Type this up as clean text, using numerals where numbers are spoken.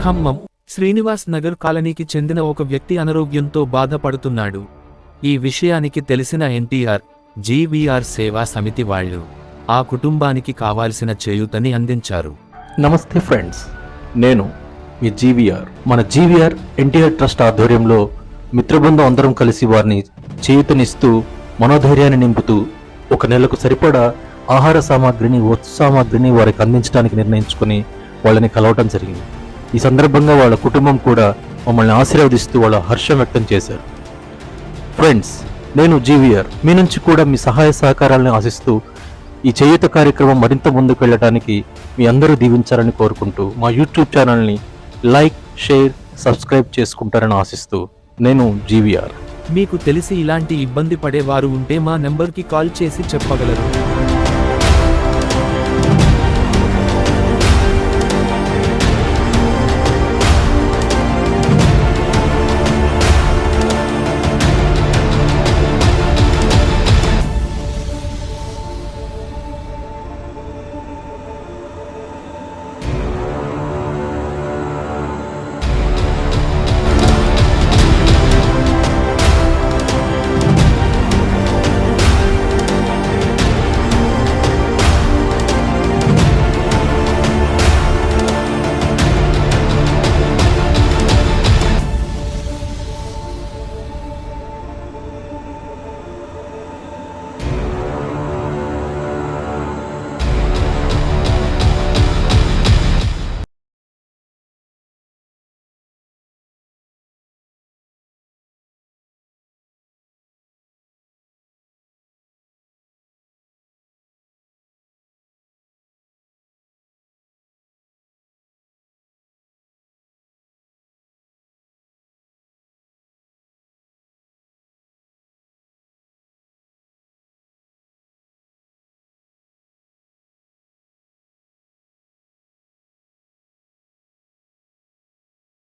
ఖమ్మం శ్రీనివాస్ నగర్ కాలనీకి చెందిన ఒక వ్యక్తి అనారోగ్యంతో బాధపడుతున్నాడు. ఈ విషయానికి తెలిసిన ఎన్టీఆర్ జీవీఆర్ సేవా సమితి వాళ్ళు ఆ కుటుంబానికి కావాల్సిన చేయూతని అందించారు. నమస్తే ఫ్రెండ్స్, నేను మీ జీవీఆర్. మన జీవీఆర్ ఎన్టీఆర్ ట్రస్ట్ ఆధ్వర్యంలో మిత్రబృందం అందరం కలిసి వారిని చేయూతనిస్తూ మనోధైర్యాన్ని నింపుతూ ఒక నెలకు సరిపడా ఆహార సామాగ్రిని, వస్తు సామాగ్రిని వారికి అందించడానికి నిర్ణయించుకుని వాళ్ళని కలవటం జరిగింది. ఈ సందర్భంగా వాళ్ళ కుటుంబం కూడా మమ్మల్ని ఆశీర్వదిస్తూ వాళ్ళ హర్షం వ్యక్తం చేశారు. ఫ్రెండ్స్, నేను జీవీఆర్ మీ నుంచి కూడా మీ సహాయ సహకారాలను ఆశిస్తూ ఈ చేయూత కార్యక్రమం మరింత ముందుకు వెళ్ళడానికి మీ అందరూ దీవించాలని కోరుకుంటూ మా యూట్యూబ్ ఛానల్ని లైక్, షేర్, సబ్స్క్రైబ్ చేసుకుంటారని ఆశిస్తూ నేను జీవీఆర్. మీకు తెలిసి ఇలాంటి ఇబ్బంది పడే వారు ఉంటే మా నెంబర్కి కాల్ చేసి చెప్పగలరు.